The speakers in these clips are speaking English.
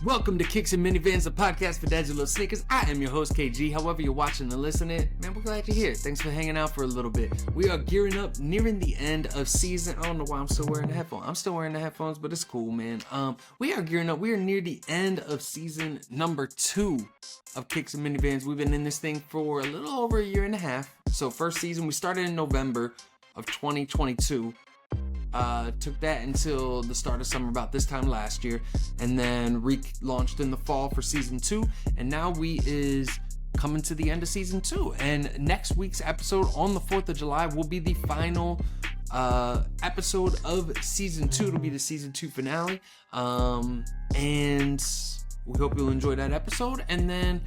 Welcome to Kicks and Minivans, the podcast for dads who love sneakers. I am your host, KG. However you're watching and listening, man, we're glad you're here. Thanks for hanging out for a little bit. We are gearing up, nearing the end of season. I don't know why I'm still wearing the headphones. I'm still wearing the headphones, but it's cool, man. We are gearing up. We are near the end of season number 2 of Kicks and Minivans. We've been in this thing for a little over a year and a half. So first season, we started in November of 2022. Took that until the start of summer about this time last year, and then relaunched in the fall for season 2, and now we is coming to the end of season 2, and next week's episode on the 4th of July will be the final episode of season 2. It'll be the season 2 finale, and we hope you'll enjoy that episode, and then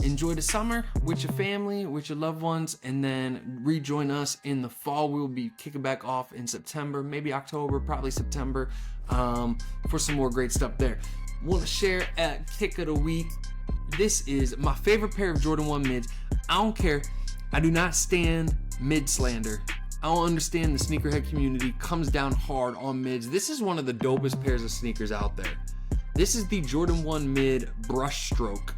enjoy the summer with your family, with your loved ones, and then rejoin us in the fall. We will be kicking back off in September, maybe October, probably September, for some more great stuff there. Want to share a kick of the week. This is my favorite pair of Jordan 1 mids. I don't care. I do not stand mid slander. I don't understand the sneakerhead community comes down hard on mids. This is one of the dopest pairs of sneakers out there. This is the Jordan 1 mid brushstroke.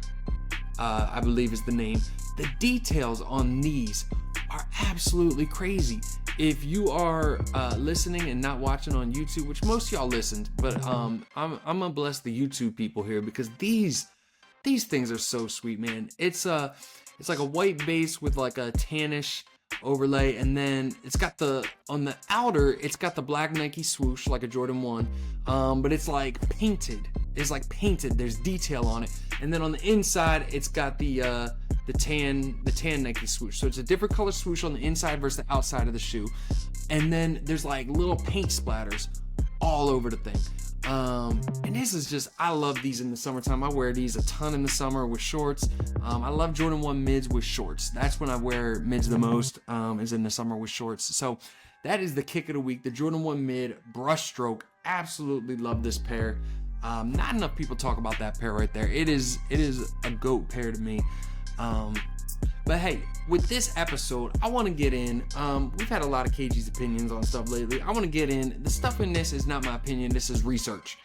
I believe is the name. The details on these are absolutely crazy. If you are listening and not watching on YouTube, which most of y'all listened, but I'm gonna bless the YouTube people here because these things are so sweet, man. It's like a white base with like a tannish overlay, and then it's got on the outer, it's got the black Nike swoosh like a Jordan 1, but it's like painted. It's like painted. There's detail on it, and then on the inside, it's got the tan Nike swoosh. So it's a different color swoosh on the inside versus the outside of the shoe, and then there's like little paint splatters all over the thing. And this is just, I love these in the summertime. I wear these a ton in the summer with shorts. I love Jordan 1 mids with shorts. That's when I wear mids the most, is in the summer with shorts. So that is the kick of the week. The Jordan 1 mid brushstroke. Absolutely love this pair. Not enough people talk about that pair right there. It is a GOAT pair to me. But hey, with this episode, I want to get in, we've had a lot of KG's opinions on stuff lately. I want to get in, the stuff in this is not my opinion, this is research.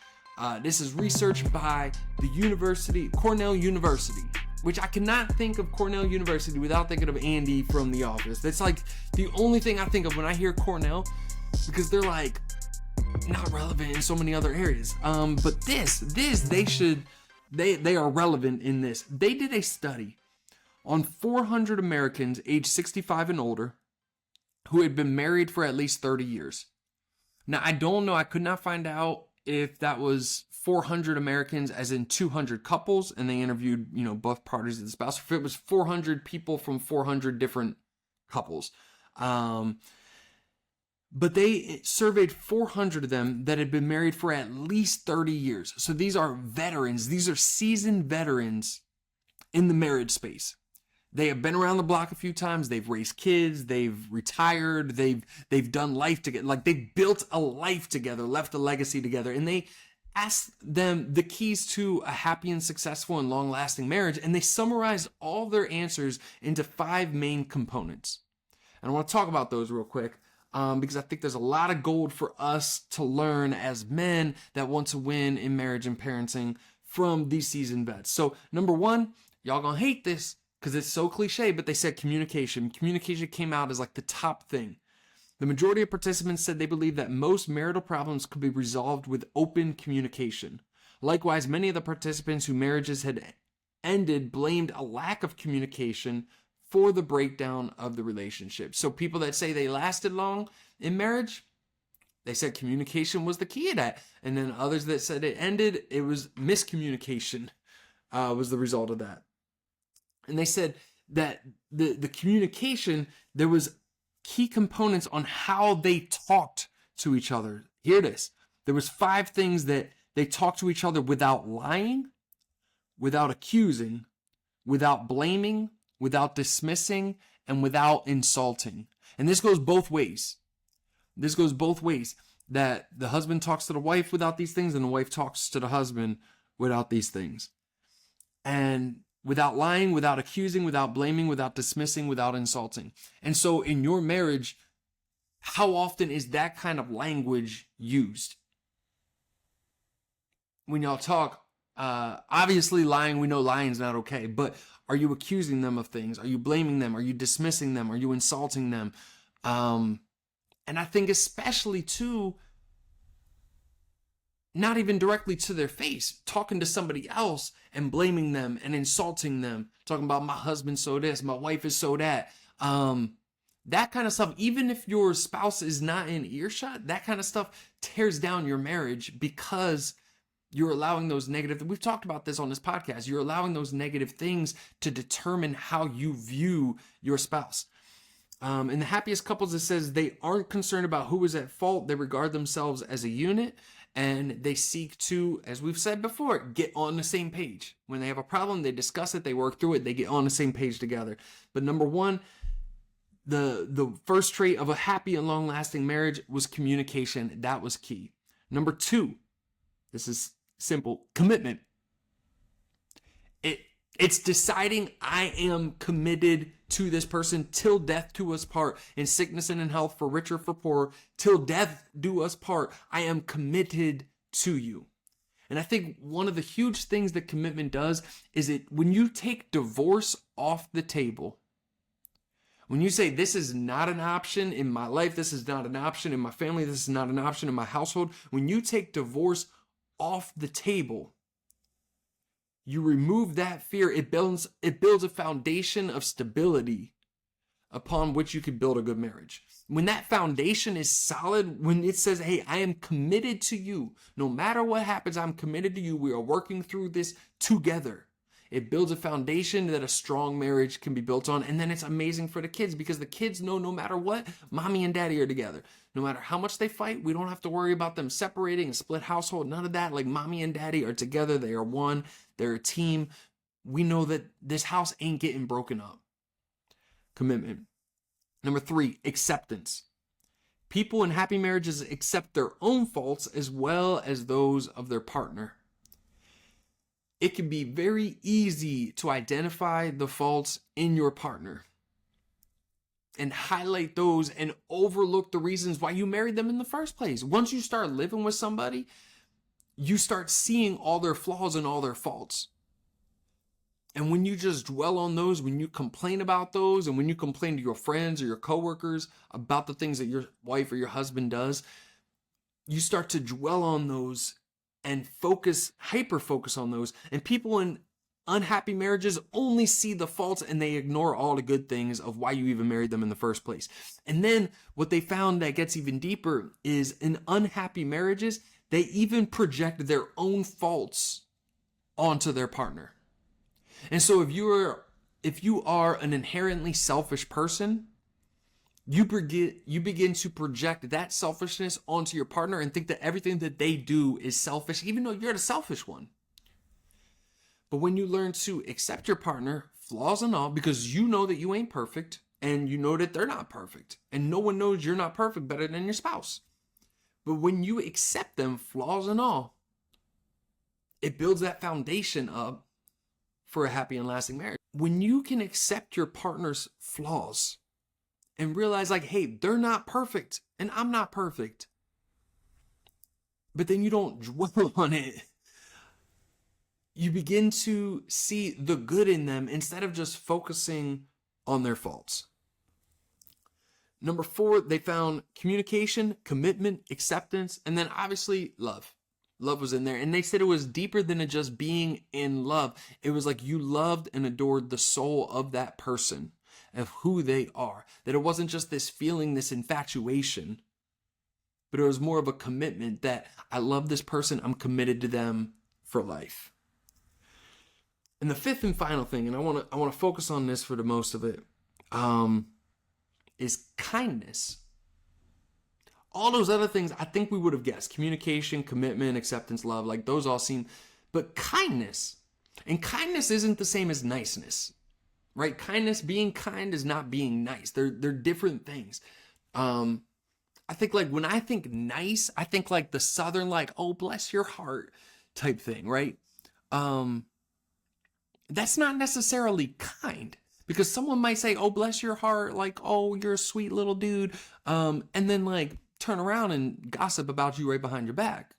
This is research by the Cornell University, which I cannot think of Cornell University without thinking of Andy from The Office. That's like the only thing I think of when I hear Cornell, because they're like not relevant in so many other areas. But they are relevant in this. They did a study on 400 Americans aged 65 and older who had been married for at least 30 years. Now, I don't know. I could not find out if that was 400 Americans as in 200 couples, and they interviewed, both parties of the spouse, if it was 400 people from 400 different couples. But they surveyed 400 of them that had been married for at least 30 years. So these are veterans. These are seasoned veterans in the marriage space. They have been around the block a few times. They've raised kids. They've retired. They've done life together. Like, they built a life together, left a legacy together. And they asked them the keys to a happy and successful and long-lasting marriage. And they summarized all their answers into 5 main components. And I want to talk about those real quick, because I think there's a lot of gold for us to learn as men that want to win in marriage and parenting from these seasoned vets. So number 1, y'all gonna hate this, because it's so cliche, but they said communication. Communication came out as like the top thing. The majority of participants said they believe that most marital problems could be resolved with open communication. Likewise, many of the participants whose marriages had ended blamed a lack of communication for the breakdown of the relationship. So people that say they lasted long in marriage, they said communication was the key to that. And then others that said it ended, it was miscommunication was the result of that. And they said that the communication, there was key components on how they talked to each other. Hear this. There was 5 things that they talked to each other without lying, without accusing, without blaming, without dismissing, and without insulting. And this goes both ways. That the husband talks to the wife without these things, and the wife talks to the husband without these things. And without lying, without accusing, without blaming, without dismissing, without insulting. And so in your marriage, how often is that kind of language used? When y'all talk, Obviously lying, we know lying is not okay, but are you accusing them of things? Are you blaming them? Are you dismissing them? Are you insulting them? And I think especially too, not even directly to their face, talking to somebody else and blaming them and insulting them, talking about my husband so this, my wife is so that. That kind of stuff, even if your spouse is not in earshot, that kind of stuff tears down your marriage because you're allowing those negative, we've talked about this on this podcast, you're allowing those negative things to determine how you view your spouse. In the happiest couples, it says they aren't concerned about who is at fault. They regard themselves as a unit, and they seek to, as we've said before, get on the same page. When they have a problem, they discuss it, they work through it, they get on the same page together. But number one, the first trait of a happy and long-lasting marriage was communication. That was key. Number two, this is simple, commitment. It's deciding I am committed to this person till death do us part, in sickness and in health, for richer, for poor, till death do us part. I am committed to you. And I think one of the huge things that commitment does is when you take divorce off the table, when you say this is not an option in my life, this is not an option in my family, this is not an option in my household, when you take divorce off the table, you remove that fear. It builds a foundation of stability upon which you can build a good marriage. When that foundation is solid, when it says, hey, I am committed to you, no matter what happens, I'm committed to you, we are working through this together. It builds a foundation that a strong marriage can be built on. And then it's amazing for the kids because the kids know no matter what, mommy and daddy are together. No matter how much they fight, we don't have to worry about them separating, a split household, none of that. Like mommy and daddy are together. They are one. They're a team. We know that this house ain't getting broken up. Commitment. Number three, acceptance. People in happy marriages accept their own faults as well as those of their partner. It can be very easy to identify the faults in your partner and highlight those and overlook the reasons why you married them in the first place. Once you start living with somebody, you start seeing all their flaws and all their faults. And when you just dwell on those, when you complain about those, and when you complain to your friends or your coworkers about the things that your wife or your husband does, you start to dwell on those and hyper focus on those. And people in unhappy marriages only see the faults and they ignore all the good things of why you even married them in the first place. And then what they found that gets even deeper is in unhappy marriages, they even project their own faults onto their partner. And so if you are an inherently selfish person, you begin to project that selfishness onto your partner and think that everything that they do is selfish, even though you're the selfish one. But when you learn to accept your partner, flaws and all, because you know that you ain't perfect and you know that they're not perfect, and no one knows you're not perfect better than your spouse. But when you accept them, flaws and all, it builds that foundation up for a happy and lasting marriage. When you can accept your partner's flaws and realize like, hey, they're not perfect and I'm not perfect, but then you don't dwell on it, you begin to see the good in them instead of just focusing on their faults. Number four, they found communication, commitment, acceptance, and then obviously love. Love was in there. And they said it was deeper than it just being in love. It was like you loved and adored the soul of that person, of who they are. That it wasn't just this feeling, this infatuation, but it was more of a commitment that I love this person, I'm committed to them for life. And the fifth and final thing, and I want to focus on this for the most of it, is kindness. All those other things, I think we would have guessed. Communication, commitment, acceptance, love, like those all seem, but kindness. And kindness isn't the same as niceness, right? Kindness, being kind is not being nice. They're different things. I think like when I think nice, I think like the Southern, like, oh, bless your heart type thing, right? That's not necessarily kind. Because someone might say, oh, bless your heart, like, oh, you're a sweet little dude, and then like turn around and gossip about you right behind your back.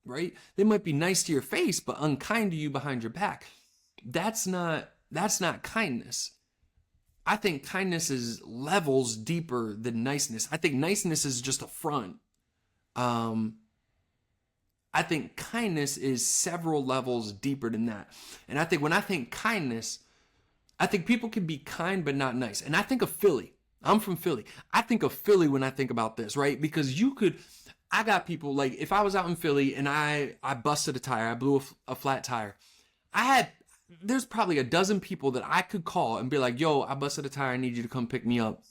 right? They might be nice to your face, but unkind to you behind your back. That's not kindness. I think kindness is levels deeper than niceness. I think niceness is just a front. I think kindness is several levels deeper than that. And I think when I think kindness, I think people can be kind but not nice. And I think of Philly. I'm from Philly. I think of Philly when I think about this, right? Because I got people, like, if I was out in Philly and I busted a tire, I blew a flat tire, there's probably a dozen people that I could call and be like, yo, I busted a tire, I need you to come pick me up.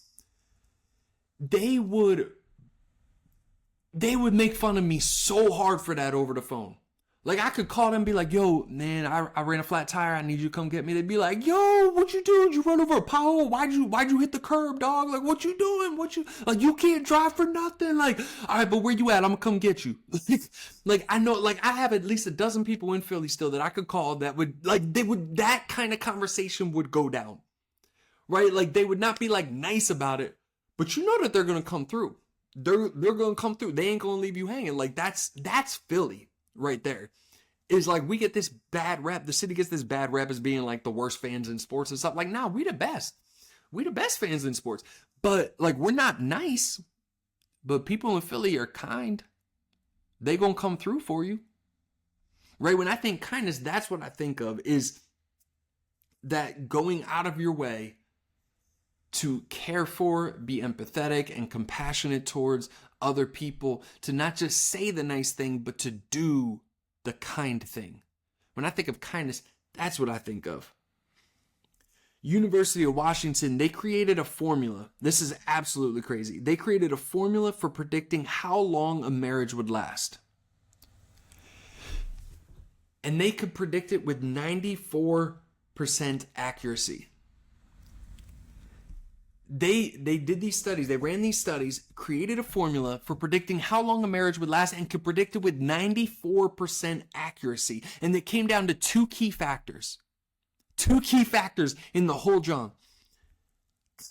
They would make fun of me so hard for that over the phone. Like, I could call them and be like, yo, man, I ran a flat tire, I need you to come get me. They'd be like, yo, what you doing? You run over a pothole? Why'd you hit the curb, dog? Like, what you doing? You can't drive for nothing. Like, all right, but where you at? I'm gonna come get you. Like, I know, like, I have at least a dozen people in Philly still that I could call that would, like, that kind of conversation would go down, right? Like, they would not be, like, nice about it, but you know that they're gonna come through. They're gonna come through. They ain't gonna leave you hanging. Like, that's Philly right there. Is like, we get this bad rap. The city gets this bad rap as being like the worst fans in sports and stuff. Like, nah, we the best. We the best fans in sports. But like, we're not nice. But people in Philly are kind. They gonna come through for you. Right? When I think kindness, that's what I think of, is that going out of your way to care for, be empathetic and compassionate towards other people, to not just say the nice thing, but to do the kind thing. When I think of kindness, that's what I think of. University of Washington, they created a formula. This is absolutely crazy. They created a formula for predicting how long a marriage would last. And they could predict it with 94% accuracy. They did these studies, they ran these studies, created a formula for predicting how long a marriage would last, and could predict it with 94% accuracy. And it came down to two key factors in the whole John: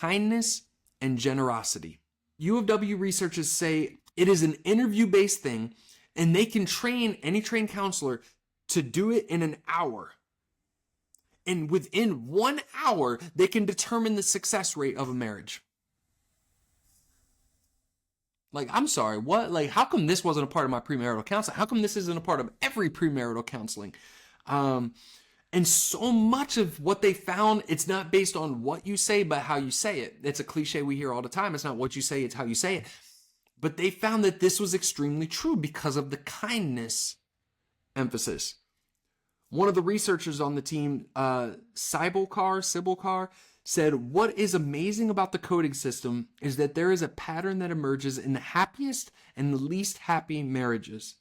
kindness and generosity. U of W researchers say it is an interview-based thing, and they can train any trained counselor to do it in an hour. And within 1 hour, they can determine the success rate of a marriage. Like, I'm sorry, what? Like, how come this wasn't a part of my premarital counseling? How come this isn't a part of every premarital counseling? And so much of what they found, it's not based on what you say, but how you say it. It's a cliche we hear all the time. It's not what you say, it's how you say it. But they found that this was extremely true because of the kindness emphasis. One of the researchers on the team, Sibelkar, said, what is amazing about the coding system is that there is a pattern that emerges in the happiest and the least happy marriages.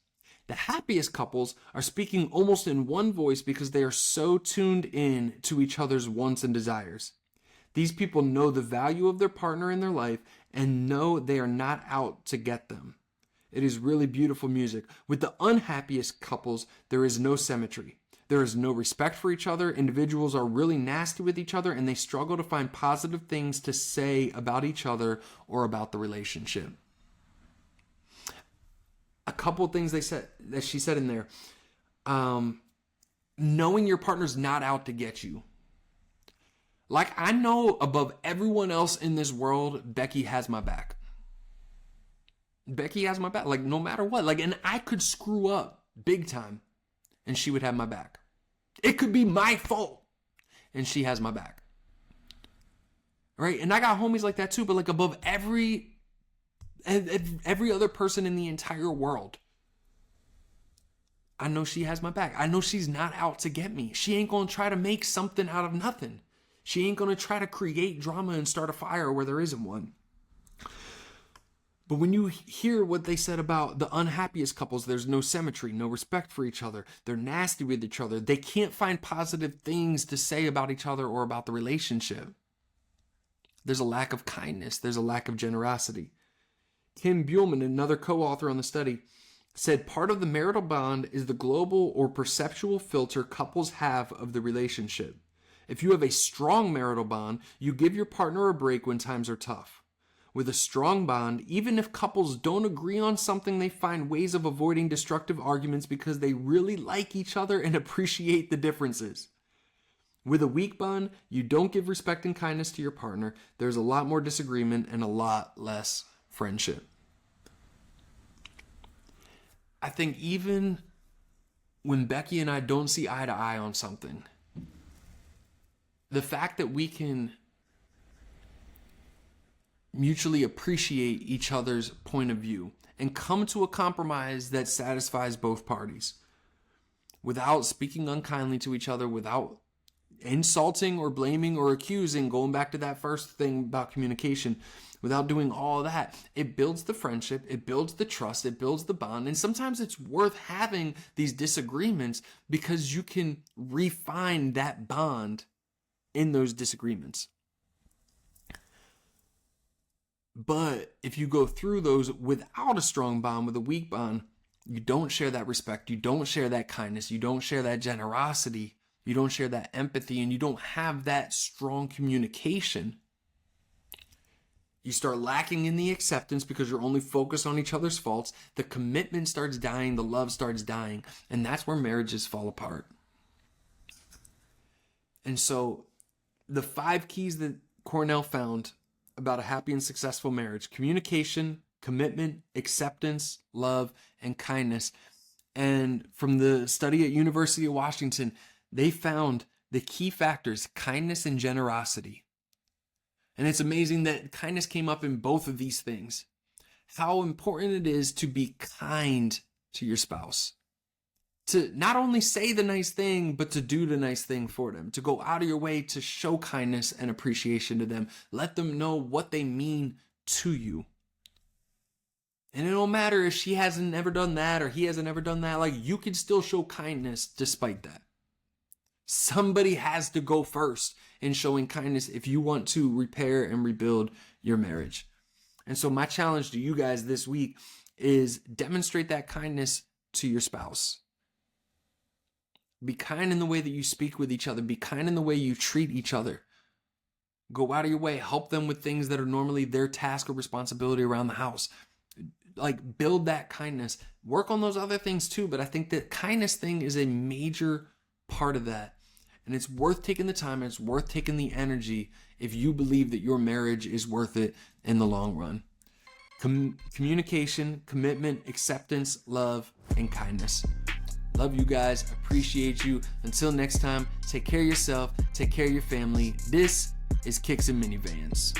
The happiest couples are speaking almost in one voice because they are so tuned in to each other's wants and desires. These people know the value of their partner in their life and know they are not out to get them. It is really beautiful music. With the unhappiest couples, there is no symmetry. There is no respect for each other. Individuals are really nasty with each other, and they struggle to find positive things to say about each other or about the relationship. A couple of things she said in there. Knowing your partner's not out to get you. Like, I know above everyone else in this world, Becky has my back. Becky has my back, like, no matter what. Like, and I could screw up big time, and she would have my back. It could be my fault, and she has my back. Right? And I got homies like that too, but like above every other person in the entire world, I know she has my back. I know she's not out to get me. She ain't going to try to make something out of nothing. She ain't going to try to create drama and start a fire where there isn't one. But when you hear what they said about the unhappiest couples, there's no symmetry, no respect for each other. They're nasty with each other. They can't find positive things to say about each other or about the relationship. There's a lack of kindness. There's a lack of generosity. Kim Buhlman, another co-author on the study, said part of the marital bond is the global or perceptual filter couples have of the relationship. If you have a strong marital bond, you give your partner a break when times are tough. With a strong bond, even if couples don't agree on something, they find ways of avoiding destructive arguments because they really like each other and appreciate the differences. With a weak bond, you don't give respect and kindness to your partner. There's a lot more disagreement and a lot less friendship. I think even when Becky and I don't see eye to eye on something, the fact that we can mutually appreciate each other's point of view and come to a compromise that satisfies both parties without speaking unkindly to each other, without insulting or blaming or accusing, going back to that first thing about communication, without doing all that, it builds the friendship, it builds the trust, it builds the bond. And sometimes it's worth having these disagreements because you can refine that bond in those disagreements. But if you go through those without a strong bond, with a weak bond, you don't share that respect, you don't share that kindness, you don't share that generosity, you don't share that empathy, and you don't have that strong communication. You start lacking in the acceptance because you're only focused on each other's faults. The commitment starts dying, the love starts dying, and that's where marriages fall apart. And so the 5 keys that Cornell found about a happy and successful marriage: communication, commitment, acceptance, love, and kindness. And from the study at University of Washington, they found the key factors: kindness and generosity. And it's amazing that kindness came up in both of these things. How important it is to be kind to your spouse. To not only say the nice thing, but to do the nice thing for them. To go out of your way to show kindness and appreciation to them. Let them know what they mean to you. And it don't matter if she hasn't ever done that or he hasn't ever done that. Like, you can still show kindness despite that. Somebody has to go first in showing kindness if you want to repair and rebuild your marriage. And so my challenge to you guys this week is demonstrate that kindness to your spouse. Be kind in the way that you speak with each other. Be kind in the way you treat each other. Go out of your way. Help them with things that are normally their task or responsibility around the house. Like, build that kindness. Work on those other things too, but I think the kindness thing is a major part of that. And it's worth taking the time, and it's worth taking the energy if you believe that your marriage is worth it in the long run. Communication, commitment, acceptance, love, and kindness. Love you guys. Appreciate you. Until next time, take care of yourself. Take care of your family. This is Kicks and Minivans.